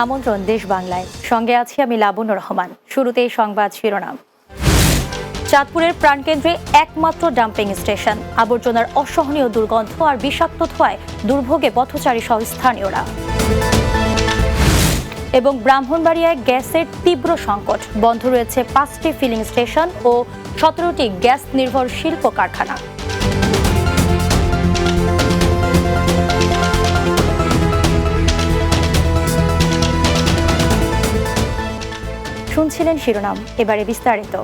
আমন্ত্রণ দেশ বাংলায়, সঙ্গে আছি আমি লাবণ্য রহমান। শুরুতেই সংবাদ শিরোনাম। চাঁদপুরের প্রাণকেন্দ্রে একমাত্র ডাম্পিং স্টেশন, আবর্জনার অসহনীয় দুর্গন্ধ আর বিষাক্ত ধোঁয়ায় দুর্ভোগে পথচারী সহ স্থানীয়রা। এবং ব্রাহ্মণবাড়িয়ায় গ্যাসের তীব্র সংকট, বন্ধ রয়েছে 5টি ফিলিং স্টেশন ও 17টি গ্যাস নির্ভর শিল্প কারখানা। শুনছিলেন শিরোনাম, এবারে বিস্তারিত।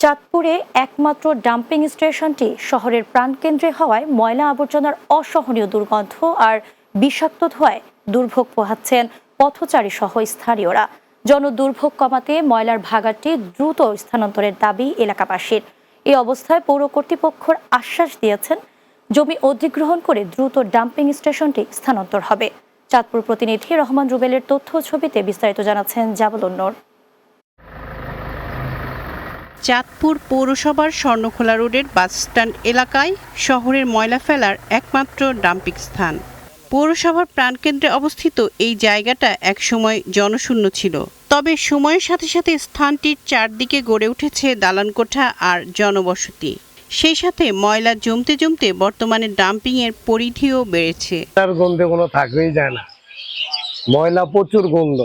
চাঁদপুরে একমাত্র ডাম্পিং স্টেশনটি শহরের প্রাণকেন্দ্রে হওয়ায় ময়লা আবর্জনার অসহনীয় দুর্গন্ধ আর বিষাক্ত ধোঁয়ায় দুর্ভোগ পোহাচ্ছেন পথচারী সহ স্থানীয়রা। জনদুর্ভোগ কমাতে ময়লার ভাগাড়টি দ্রুত স্থানান্তরের দাবি এলাকাবাসীর। এই অবস্থায় পৌর কর্তৃপক্ষের আশ্বাস দিয়েছেন জমি অধিগ্রহণ করে দ্রুত ডাম্পিং স্টেশনটি স্থানান্তর হবে। চাঁদপুর প্রতিনিধি রহমান রুবেলের তথ্য ছবিতে বিস্তারিত জানাচ্ছেন জাবলুন নূর। চাঁদপুর পৌরসভার স্বর্ণখোলা রোডের বাসস্ট্যান্ড এলাকায় শহরের ময়লা ফেলার একমাত্র ডাম্পিং স্থান। পৌরসভার প্রাণকেন্দ্রে অবস্থিত এই জায়গাটা একসময় জনশূন্য ছিল, তবে সময়ের সাথে সাথে স্থানটির চারদিকে গড়ে উঠেছে দালানকোঠা আর জনবসতি। সেই সাথে ময়লা জমতে জমতে বর্তমানে ডাম্পিং এর পরিধিও বেড়েছে। তার গন্ধে কোনো থাকবেই যায় না, ময়লা প্রচুর গন্ধ।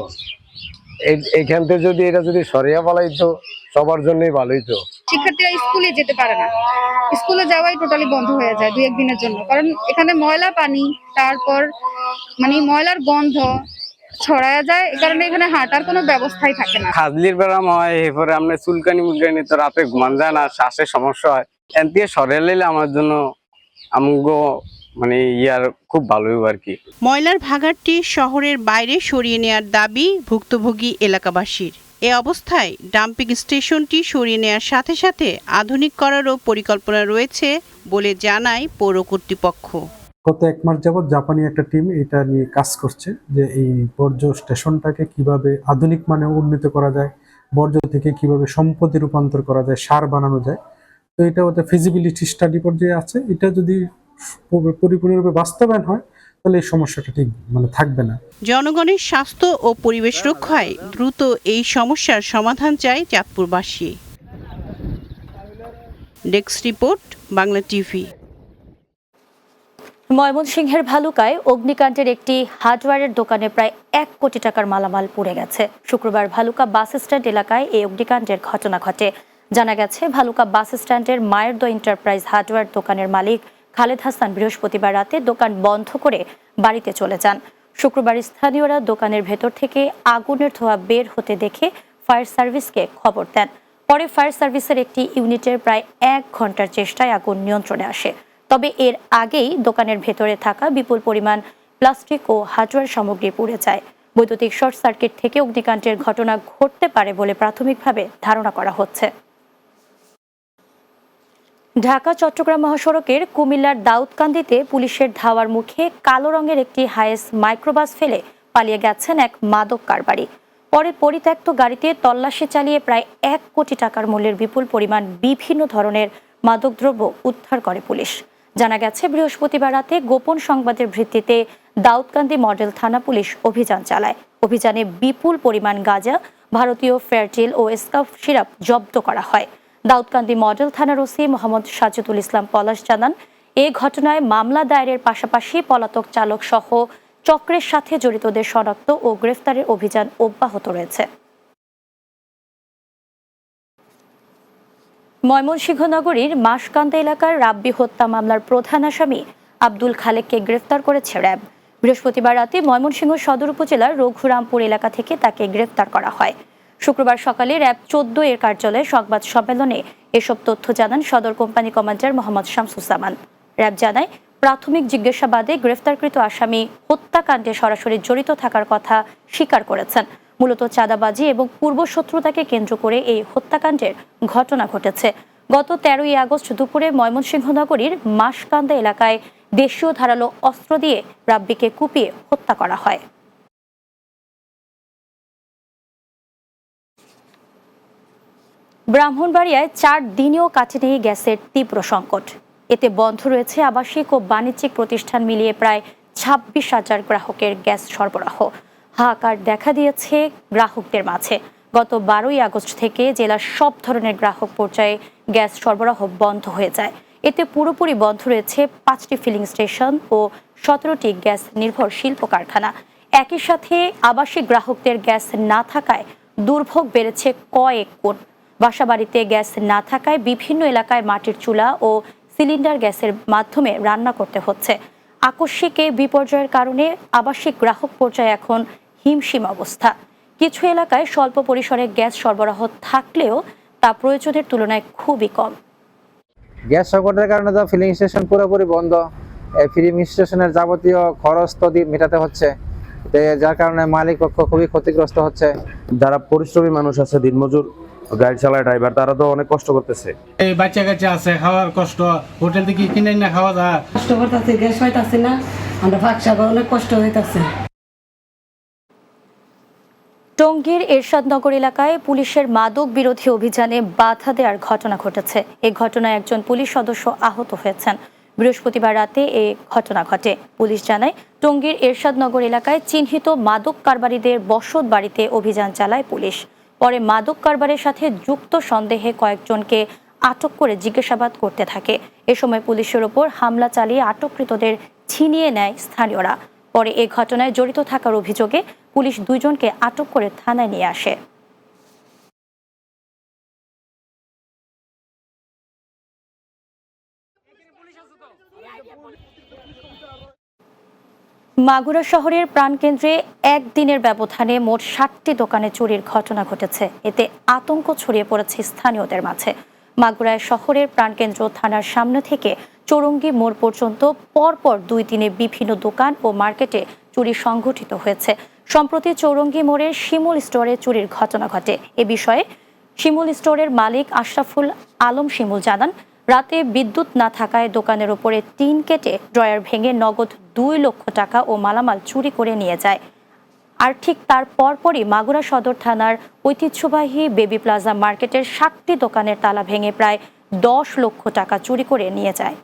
এইখান থেকে যদি এটা যদি সরিয়ে ফেলাইতো সবার জন্যই ভালোই তো। শিক্ষার্থীরা স্কুলে যেতে পারে না, স্কুলে যাওয়াই টোটালি বন্ধ হয়ে যায় 2-1 দিনের জন্য, কারণ এখানে ময়লা পানি, তারপর ময়লার গন্ধ ছড়ায় যায়। এই কারণে এখানে হাঁটার কোনো ব্যবস্থাই থাকে না। খাজলির ব্যারাম হয়, এরপরে আমরা চুলকানি মুলকানি, তো রাতে ঘুমান যায় না, শ্বাসের সমস্যা হয়। এন দিয়ে সরিয়ে নিলে আমার জন্য আমগো ইয়ার খুব ভালো আর কি। ময়লার ভাগাড়টি শহরের বাইরে সরিয়ে নেয়ার দাবি ভুক্তভোগী এলাকাবাসীর। এ অবস্থায় ডাম্পিং স্টেশনটি সরিয়ে নেয়ার সাথে সাথে আধুনিক করারও পরিকল্পনা রয়েছে বলে জানায় পৌর কর্তৃপক্ষ। গত 1 মাস যাবৎ জাপানি একটা টিম এটা নিয়ে কাজ করছে যে এই বর্জ্য স্টেশনটাকে কিভাবে আধুনিক মানে উন্নীত করা যায়, বর্জ্য থেকে কিভাবে সম্পদে রূপান্তর করা যায়, সার বানানো যায়। তো এটা ওদের ফিজিবিলিটি স্টাডি পর্যায়ে আছে। এটা যদি পরিপূর্ণরূপে বাস্তবায়ন হয় তাহলে এই সমস্যাটা ঠিক থাকবে না। জনগণের স্বাস্থ্য ও পরিবেশ রক্ষায় দ্রুত এই সমস্যার সমাধান চায় চাঁদপুরবাসী। Desk report, Bangla TV. ময়মনসিংহের ভালুকায় অগ্নিকাণ্ডের একটি হার্ডওয়্যারের দোকানে প্রায় 1 কোটি টাকার মালামাল পুড়ে গেছে। শুক্রবার ভালুকা বাস স্ট্যান্ড এলাকায় এই অগ্নিকাণ্ডের ঘটনা ঘটে। জানা গেছে, ভালুকা বাস স্ট্যান্ডের মায়ের দো এন্টারপ্রাইজ হার্ডওয়্যার দোকানের মালিক খালেদ হাসান বৃহস্পতিবার রাতে দোকান বন্ধ করে বাড়িতে চলে যান। শুক্রবার স্থানীয়রা দোকানের ভেতর থেকে আগুনের ধোঁয়া বের হতে দেখে ফায়ার সার্ভিসকে খবর দেন। পরে ফায়ার সার্ভিসের একটি ইউনিটের প্রায় 1 ঘন্টার চেষ্টায় আগুন নিয়ন্ত্রণে আসে। তবে এর আগেই দোকানের ভেতরে থাকা বিপুল পরিমাণ প্লাস্টিক ও হার্ডওয়্যার সামগ্রী পুড়ে যায়। বৈদ্যুতিক শর্ট সার্কিট থেকে অগ্নিকাণ্ডের ঘটনা ঘটতে পারে বলে প্রাথমিকভাবে ধারণা করা হচ্ছে। ঢাকা চট্টগ্রাম মহাসড়কের কুমিল্লার দাউদকান্দিতে পুলিশের ধাওয়ার মুখে কালো রঙের একটি হায়েস মাইক্রোবাস ফেলে পালিয়ে গেছেন এক মাদক কারবারি। পরে পরিত্যক্ত গাড়িতে তল্লাশি চালিয়ে প্রায় 1 কোটি টাকার মূল্যের বিপুল পরিমাণ বিভিন্ন ধরনের মাদকদ্রব্য উদ্ধার করে পুলিশ। জানা গেছে, বৃহস্পতিবার রাতে গোপন সংবাদের ভিত্তিতে দাউদকান্দি মডেল থানা পুলিশ অভিযান চালায়। অভিযানে বিপুল পরিমাণ গাঁজা, ভারতীয় ফেয়ারটিল ও স্কাফ সিরাপ জব্দ করা হয়। দাউদকান্দি মডেল থানার ওসি মোহাম্মদ সাজিদুল ইসলাম পলাশ জানান, এ ঘটনায় মামলা দায়েরের পাশাপাশি পলাতক চালক সহ চক্রের সাথে জড়িতদের শনাক্ত ও গ্রেফতারের অভিযান অব্যাহত রয়েছে। ময়মনসিংহ নগরীর মাসকান্দা এলাকার রাব্বি হত্যা মামলার প্রধান আসামি আব্দুল খালেককে গ্রেফতার করেছে র্যাব। বৃহস্পতিবার রাতে ময়মনসিংহ সদর উপজেলার রঘুরামপুর এলাকা থেকে তাকে গ্রেফতার করা হয়। শুক্রবার সকালে র্যাব 14 এর কার্যালয়ে সংবাদ সম্মেলনে এসব তথ্য জানান সদর company commander Mohammad Shamsuzzaman. RAB জানায়, প্রাথমিক জিজ্ঞাসাবাদে গ্রেফতারকৃত আসামি হত্যাকাণ্ডে সরাসরি জড়িত থাকার কথা স্বীকার করেছেন। মূলত চাঁদাবাজি এবং পূর্বশত্রুতাকে কেন্দ্র করে এই হত্যাকাণ্ডের ঘটনা ঘটেছে। গত 13ই আগস্ট দুপুরে ময়মনসিংহ নগরীর মাসকান্দা এলাকায় দেশীয় ধারালো অস্ত্র দিয়ে রাব্বিকে কুপিয়ে হত্যা করা হয়। ব্রাহ্মণবাড়িয়ায় 4 দিনেও কাটেনি গ্যাসের তীব্র সংকট। এতে বন্ধ রয়েছে আবাসিক ও বাণিজ্যিক প্রতিষ্ঠান মিলিয়ে প্রায় 26,000 গ্রাহকের গ্যাস সরবরাহ। হাহাকার দেখা দিয়েছে গ্রাহকদের মাঝে। গত 12ই আগস্ট থেকে জেলার সব ধরনের গ্রাহক পর্যায়ে গ্যাস সরবরাহ বন্ধ হয়ে যায়। এতে পুরোপুরি বন্ধ রয়েছে 5টি ফিলিং স্টেশন ও 17টি গ্যাস নির্ভর শিল্প কারখানা। একই সাথে আবাসিক গ্রাহকদের গ্যাস না থাকায় দুর্ভোগ বেড়েছে কয়েক গুণ। বাসাবাড়িতে গ্যাস না থাকায় বিভিন্ন এলাকায় মাটির চুলা ও সিলিন্ডার গ্যাসের মাধ্যমে রান্না করতে হচ্ছে। আকস্মিক এই বিপর্যয়ের কারণে আবাসিক গ্রাহক পর্যায়ে এখন হিমশিম অবস্থা। কিছু এলাকায় স্বল্প পরিসরে গ্যাস সরবরাহ থাকলেও তা প্রয়োজনের তুলনায় খুবই কম। গ্যাস সংকটের কারণে তো ফিলিং স্টেশন পুরোপুরি বন্ধ। এই ফিলিং স্টেশনের যাবতীয় খরচ তো মেটাতে হচ্ছে, যার কারণে মালিক পক্ষ খুবই ক্ষতিগ্রস্ত হচ্ছে। যারা পরিশ্রমী মানুষ আছে, দিনমজুর গাড়ি চালায় ড্রাইভার, তারা তো অনেক কষ্ট করতেছে। এই বাচ্চা কাচ্চা আছে, খাওয়ার কষ্ট, হোটেল থেকে কিনে না খাওয়া যায়, কষ্ট করতেছে, গ্যাস হইতাছে না, আমরা ফাঁকসা অনেক কষ্ট হইতাছে। টঙ্গীর এরশাদনগর এলাকায় পুলিশের মাদক বিরোধী অভিযানে বাধা দেওয়ার ঘটনা ঘটেছে। এই ঘটনায় একজন পুলিশ সদস্য আহত হয়েছেন। বৃহস্পতিবার রাতে এই ঘটনা ঘটে। পুলিশ জানায়, টঙ্গীর এরশাদনগর এলাকায় চিহ্নিত মাদক কারবারিদের বসত বাড়িতে অভিযান চালায় পুলিশ। পরে মাদক কারবারের সাথে যুক্ত সন্দেহে কয়েকজনকে আটক করে জিজ্ঞাসাবাদ করতে থাকে। এ সময় পুলিশের ওপর হামলা চালিয়ে আটককৃতদের ছিনিয়ে নেয় স্থানীয়রা। পরে এ ঘটনায় জড়িত থাকার অভিযোগে পুলিশ 2 জনকে আটক করে থানায় নিয়ে আসে। মাগুরা শহরের প্রাণকেন্দ্রে একদিনের ব্যবধানে মোট 60টি দোকানে চুরির ঘটনা ঘটেছে। এতে আতঙ্ক ছড়িয়ে পড়েছে স্থানীয়দের মাঝে। মাগুরায় শহরের প্রাণকেন্দ্র থানার সামনে থেকে চৌরঙ্গি মোড় পর্যন্ত পরপর 2 দিনে বিভিন্ন দোকান ও মার্কেটে চুরি সংঘটিত হয়েছে। সম্প্রতি চৌরঙ্গি মোড়ের শিমুল স্টোরে চুরির ঘটনা ঘটে। এ বিষয়ে শিমুল স্টোরের মালিক আশরাফুল আলম শিমুল জানান, রাতে বিদ্যুৎ না থাকায় দোকানের উপরে টিন কেটে ড্রয়ার ভেঙে নগদ 2 লক্ষ টাকা ও মালামাল চুরি করে নিয়ে যায়। আর ঠিক তার পরপরই মাগুরা সদর থানার ঐতিহ্যবাহী বেবি প্লাজা মার্কেটের 60টি দোকানের তালা ভেঙে প্রায় 10 লক্ষ টাকা চুরি করে নিয়ে যায়।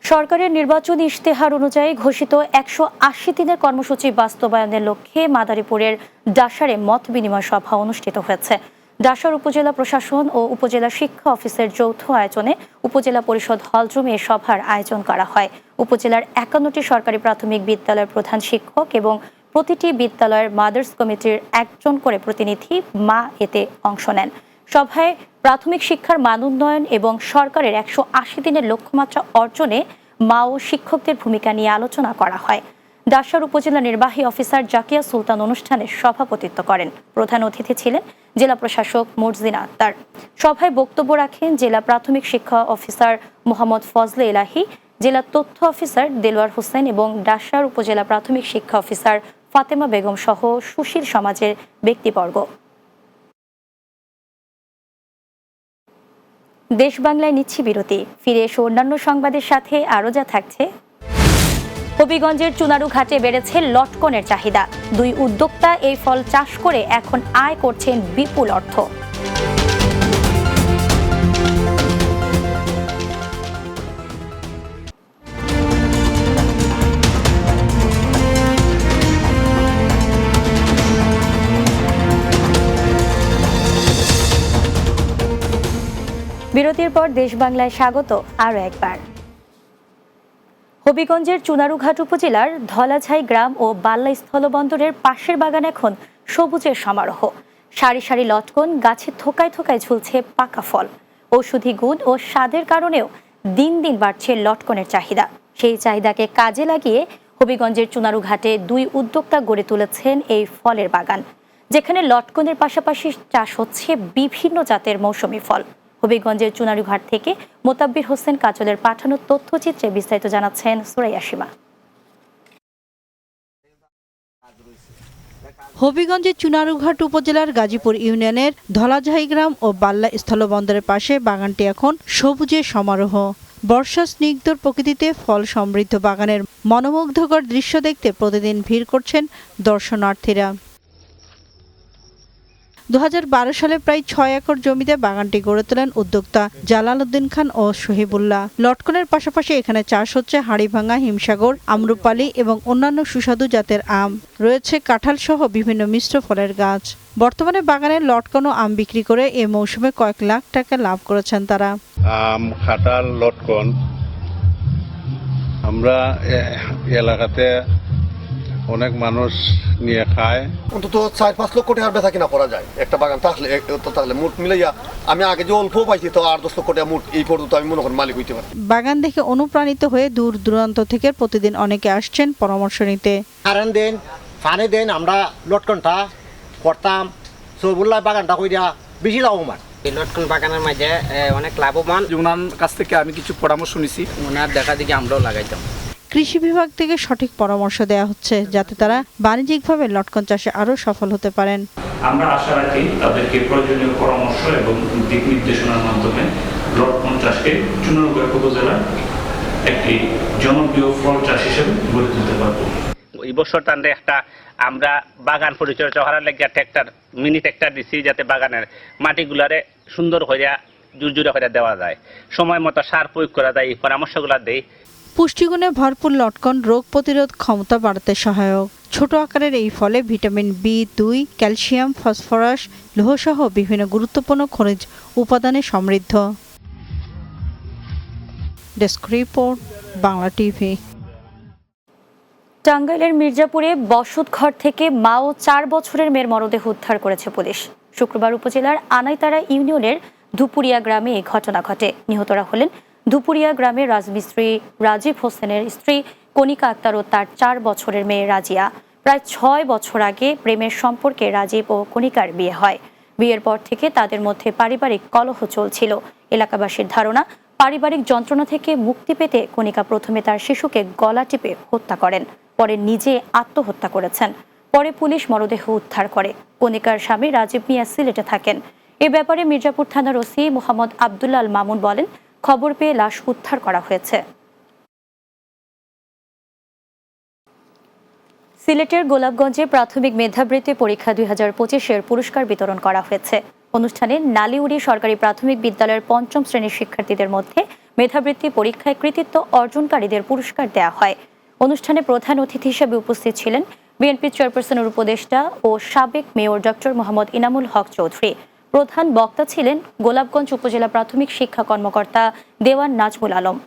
সরকারের নির্বাচনী ইশতেহার অনুযায়ী ঘোষিত 180 দিনের কর্মসূচি বাস্তবায়নের লক্ষ্যে মাদারীপুরের ডাসারে মত বিনিময় সভা অনুষ্ঠিত হয়েছে। ডাসার উপজেলা প্রশাসন ও উপজেলা শিক্ষা অফিসের যৌথ আয়োজনে উপজেলা পরিষদ হলরুমে এ সভার আয়োজন করা হয়। উপজেলার 51টি সরকারি প্রাথমিক বিদ্যালয়ের প্রধান শিক্ষক এবং প্রতিটি বিদ্যালয়ের মাদার্স কমিটির 1 জন করে প্রতিনিধি এতে অংশ নেন। সভায় প্রাথমিক শিক্ষার মান উন্নয়ন এবং সরকারের 180 দিনের লক্ষ্যমাত্রা অর্জনে মা ও শিক্ষকদের ভূমিকা নিয়ে আলোচনা করা হয়। ডাসার উপজেলা নির্বাহী অফিসার জাকিয়া সুলতান অনুষ্ঠানে সভাপতিত্ব করেন। প্রধান অতিথি ছিলেন জেলা প্রশাসক মর্জিনা আক্তার। সভায় বক্তব্য রাখেন জেলা প্রাথমিক শিক্ষা অফিসার মোহাম্মদ ফজলে ইলাহি, জেলা তথ্য অফিসার দেলোয়ার হোসেন এবং ডাসার উপজেলা প্রাথমিক শিক্ষা অফিসার ফাতেমা বেগম সহ সুশীল সমাজের ব্যক্তিবর্গ। দেশ বাংলায় নিচ্ছি বিরতি। ফিরে এসে অন্যান্য সংবাদের সাথে আরও যা থাকছে। হবিগঞ্জের চুনারু ঘাটে বেড়েছে লটকনের চাহিদা। 2 উদ্যোক্তা এই ফল চাষ করে এখন আয় করছেন বিপুল অর্থ। বিরতির পর দেশ বাংলায় স্বাগত আরও একবার। হবিগঞ্জের চুনারুঘাট উপজেলার ধলাঝাই গ্রাম ও বাল্লা স্থলবন্দরের পাশের বাগান এখন সবুজের সমারোহ। সারি সারি লটকন, গাছে থোকায় থোকায় ঝুলছে পাকা ফল। ঔষধি গুণ ও স্বাদের কারণেও দিন দিন বাড়ছে লটকনের চাহিদা। সেই চাহিদাকে কাজে লাগিয়ে হবিগঞ্জের চুনারুঘাটে 2 উদ্যোক্তা গড়ে তুলেছেন এই ফলের বাগান, যেখানে লটকনের পাশাপাশি চাষ হচ্ছে বিভিন্ন জাতের মৌসুমী ফল। হবিগঞ্জের চুনারুঘাট থেকে মোতাব্বির হোসেন কাজলের পাঠানো তথ্যচিত্রে বিস্তারিত জানাচ্ছেন সুরাইয়া সীমা। হবিগঞ্জের চুনারুঘাট উপজেলার গাজীপুর ইউনিয়নের ধলাঝাই গ্রাম ও বাল্লা স্থলবন্দরের পাশে বাগানটি এখন সবুজের সমারোহ। বর্ষা স্নিগ্ধ প্রকৃতিতে ফল সমৃদ্ধ বাগানের মনোমুগ্ধকর দৃশ্য দেখতে প্রতিদিন ভিড় করছেন দর্শনার্থীরা। 2012 সালে প্রায় 6 একর জমিতে বাগানটি গড়ে তোলেন উদ্যোক্তা জালাল উদ্দিন খান ও শহীবুল্লাহ। লটকনের পাশাপাশি এখানে চাষ হচ্ছে হাড়িভাঙা, হিমসাগর, আম্রপালি এবং অন্যান্য সুস্বাদু জাতের আম। রয়েছে কাঁঠাল সহ বিভিন্ন মিশ্র ফলের গাছ। বর্তমানে বাগানের লটকন ও আম বিক্রি করে এ মৌসুমে কয়েক লাখ টাকা লাভ করেছেন তারা। আম, কাঁঠাল, লটকন আমরা এলাকাতে অনেক মানুষ নিয়ে খায়। অন্তত 4-5 লক্ষ টাকার বেচা কিনা করা যায় একটা বাগান থাকলে মোট মিলাইয়া আমি আগে যে অল্প পাইছি তো 8-10 লক্ষ টাকা মোট এই পর্যন্ত আমি মনে করি মালিক হইতে পারি। বাগান দেখে অনুপ্রাণিত হয়ে দূর দূরান্ত থেকে প্রতিদিন অনেকে আসছেন পরামর্শ নিতে। কারেন্ট দেন, পানি দেন, আমরা লটকনটা করতাম, সবুল্লাহ বাগানটা কইরা বেশি লাভবান। এই লটকন বাগানের মাঝে অনেক লাভবান। ওনার কাছ থেকে আমি কিছু পরামর্শ নিছি, ওনার দেখা দেখি আমরাও লাগাইতাম। কৃষি বিভাগ থেকে সঠিক পরামর্শ দেওয়া হচ্ছে যাতে তারা বাণিজ্যিকভাবে লটকন চাষে আরও সফল হতে পারেন। আমরা আশা রাখি তাদেরকে প্রয়োজনীয় পরামর্শ এবং দিক নির্দেশনার মাধ্যমে লটকন চাষকে চুনারুঘাট উপজেলার একটি জনপ্রিয় ফল চাষ হিসেবে গড়ে তুলতে পারব। এই বছর তাদের একটা আমরা বাগান পরিচর্যা করার লাগিয়া ট্র্যাক্টর, মিনি ট্র্যাক্টর দিচ্ছি যাতে বাগানের মাটিগুলারে সুন্দর হইয়া জুরজুরে হইয়া দেওয়া যায়, সময় মতো সার প্রয়োগ করা যায়, এই পরামর্শগুলো দেই। পুষ্টিগুণে ভরপুর লটকন রোগ প্রতিরোধ ক্ষমতা বাড়াতে সহায়ক। ছোট আকারের এই ফলে ভিটামিন B2, ক্যালসিয়াম, ফসফরাস, লৌহসহ বিভিন্ন গুরুত্বপূর্ণ খনিজ উপাদানে সমৃদ্ধ। Desk report, Bangla TV. টাঙ্গাইলের মির্জাপুরে বসত ঘর থেকে মা ও 4 বছরের মেয়ের মরদেহ উদ্ধার করেছে পুলিশ। শুক্রবার উপজেলার আনাইতারা ইউনিয়নের ধুপুরিয়া গ্রামে এই ঘটনা ঘটে। নিহতরা হলেন ধুপুরিয়া গ্রামের রাজমিস্ত্রি রাজীব হোসেনের স্ত্রী কণিকা আক্তার ও তার 4 বছরের মেয়ে রাজিয়া। প্রায় 6 বছর আগে প্রেমের সম্পর্কে রাজীব ও কণিকার বিয়ে হয়। বিয়ের পর থেকে তাদের মধ্যে পারিবারিক কলহ চলছিল। এলাকাবাসীর ধারণা, পারিবারিক যন্ত্রণা থেকে মুক্তি পেতে কণিকা প্রথমে তার শিশুকে গলা টিপে হত্যা করেন, পরে নিজে আত্মহত্যা করেছেন। পরে পুলিশ মরদেহ উদ্ধার করে। কণিকার স্বামী রাজীব মিয়া সিলেটে থাকেন। এ ব্যাপারে মির্জাপুর থানার ওসি মোহাম্মদ আব্দুল্লাহ আল মামুন বলেন, খবর পেয়ে লাশ উদ্ধার করা হয়েছে। সিলেটের গোলাপগঞ্জে প্রাথমিক মেধাবৃত্তি পরীক্ষা 2025-এর পুরস্কার বিতরণ করা হয়েছে। অনুষ্ঠানে নালিউড়ি সরকারি প্রাথমিক বিদ্যালয়ের 5ম শ্রেণীর শিক্ষার্থীদের মধ্যে মেধাবৃত্তি পরীক্ষায় কৃতিত্ব অর্জনকারীদের পুরস্কার দেওয়া হয়। অনুষ্ঠানে প্রধান অতিথি হিসেবে উপস্থিত ছিলেন বিএনপি চেয়ারপারসনের উপদেষ্টা ও সাবেক মেয়র ডক্টর মোহাম্মদ ইনামুল হক চৌধুরী। প্রধান বক্তা ছিলেন গোলাপগঞ্জ উপজেলা প্রাথমিক শিক্ষা কর্মকর্তা দেওয়ান নাজমুল আলম।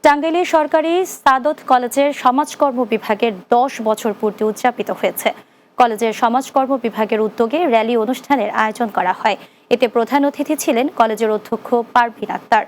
টাঙ্গাইলের সরকারি সাদত কলেজের সমাজকর্ম বিভাগের 10 বছর পূর্তি উদযাপিত হয়েছে। কলেজের সমাজকর্ম বিভাগের উদ্যোগে র্যালি অনুষ্ঠানের আয়োজন করা হয়। এতে প্রধান অতিথি ছিলেন কলেজের অধ্যক্ষ পারভিন আক্তার।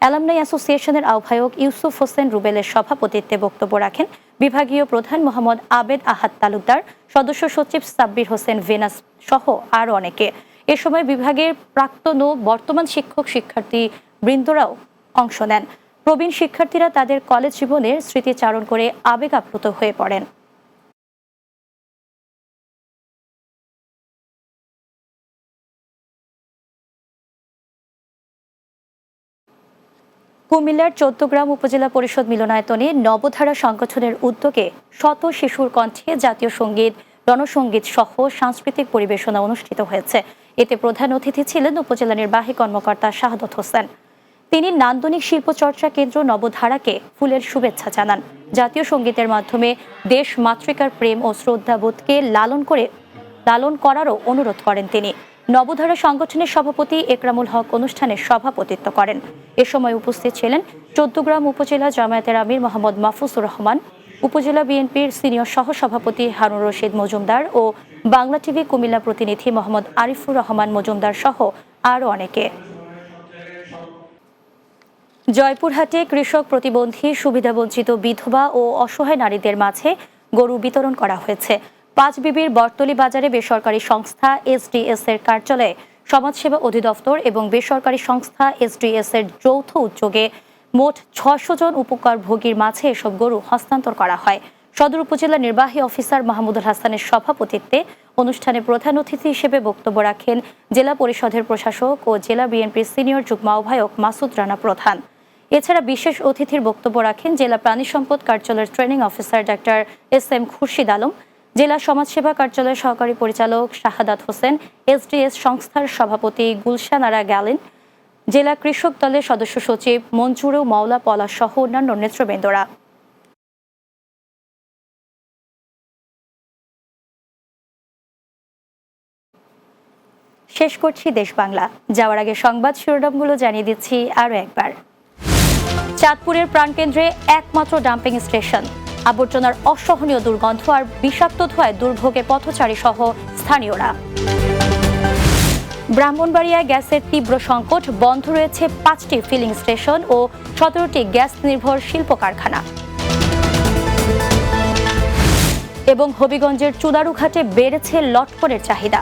অ্যালামনাই অ্যাসোসিয়েশনের আহ্বায়ক ইউসুফ হোসেন রুবেলের সভাপতিত্বে বক্তব্য রাখেন বিভাগীয় প্রধান মোহাম্মদ আবেদ আহাদ তালুকদার, সদস্য সচিব সাব্বির হোসেন ভেনাস সহ আরও অনেকে। এ সময় বিভাগের প্রাক্তন ও বর্তমান শিক্ষক শিক্ষার্থী বৃন্দরাও অংশ নেন। প্রবীণ শিক্ষার্থীরা তাদের কলেজ জীবনের স্মৃতিচারণ করে আবেগ আপ্লুত হয়ে পড়েন। কুমিল্লার 14 গ্রাম উপজেলা পরিষদ মিলনায়তনে নবধারা সংগঠনের উদ্যোগে শত শিশুর কণ্ঠে জাতীয় সঙ্গীত, রণসঙ্গীত সহ সাংস্কৃতিক পরিবেশনা অনুষ্ঠিত হয়েছে। এতে প্রধান অতিথি ছিলেন উপজেলা নির্বাহী কর্মকর্তা শাহাদত হোসেন। তিনি নান্দনিক শিল্পচর্চা কেন্দ্র নবধারাকে ফুলের শুভেচ্ছা জানান। জাতীয় সঙ্গীতের মাধ্যমে দেশ মাতৃকার প্রেম ও শ্রদ্ধাবোধকে লালন করারও অনুরোধ করেন তিনি। নবধারা সংগঠনের সভাপতি একরামুল হক অনুষ্ঠানে সভাপতিত্ব করেন। এ সময় উপস্থিত ছিলেন 14 গ্রাম উপজেলা জামায়াতের আমির মোহাম্মদ মাহফুজুর রহমান, উপজেলা বিএনপির সিনিয়র সহসভাপতি হারুন রশিদ মজুমদার ও বাংলা টিভি কুমিল্লা প্রতিনিধি মোহাম্মদ আরিফুর রহমান মজুমদার সহ আরও অনেকে। জয়পুরহাটে কৃষক প্রতিবন্ধী, সুবিধাবঞ্চিত বিধবা ও অসহায় নারীদের মাঝে গরু বিতরণ করা হয়েছে। পাঁচবিবির বটতলী বাজারে বেসরকারি সংস্থা এসডিএস এর কার্যালয়ে সমাজসেবা অধিদপ্তর এবং বেসরকারি সংস্থা এসডিএস এর যৌথ উদ্যোগে মোট 600 জন উপকারভোগীর মাঝে এসব গরু হস্তান্তর করা হয়। সদর উপজেলা নির্বাহী অফিসার মাহমুদুল হাসানের সভাপতিত্বে অনুষ্ঠানে প্রধান অতিথি হিসেবে বক্তব্য রাখেন জেলা পরিষদের প্রশাসক ও জেলা বিএনপির সিনিয়র যুগ্ম আহ্বায়ক মাসুদ রানা প্রধান। এছাড়া বিশেষ অতিথির বক্তব্য রাখেন জেলা প্রাণী সম্পদ কার্যালয়ের training officer doctor SM Khurshid Alam, জেলা সমাজসেবা কার্যালয়ের সহকারী পরিচালক শাহাদাত হোসেন, SDS সংস্থার সভাপতি গুলশান আরা গ্যালিন, জেলা কৃষক দলের সদস্য সচিব মঞ্জুরু মাওলা পলাশ সহ অন্যান্য নেতৃবৃন্দরা। শেষ করছি দেশ বাংলা। যাওয়ার আগে সংবাদ শিরোনামগুলো জানিয়ে দিচ্ছি আরও একবার। চাঁদপুরের প্রাণকেন্দ্রে একমাত্র ডাম্পিং স্টেশন, আবর্জনার অসহনীয় দুর্গন্ধ আর বিষাক্ত ধোঁয়ায় দুর্ভোগে পথচারী সহ স্থানীয়রা। ব্রাহ্মণবাড়িয়ায় গ্যাসের তীব্র সংকট, বন্ধ রয়েছে 5টি ফিলিং স্টেশন ও 17টি গ্যাস নির্ভর শিল্প কারখানা। এবং হবিগঞ্জের চুদারুঘাটে বেড়েছে লটকনের চাহিদা,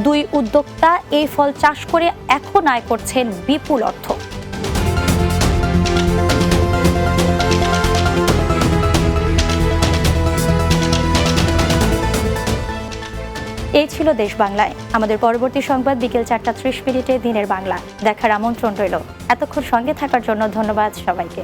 2 উদ্যোক্তা এই ফল চাষ করে এখন আয় করছেন বিপুল অর্থ। এই ছিল দেশ বাংলায়। আমাদের পরবর্তী সংবাদ বিকেল 4টা 30 মিনিটে দিনের বাংলা দেখার আমন্ত্রণ রইল। এতক্ষণ সঙ্গে থাকার জন্য ধন্যবাদ সবাইকে।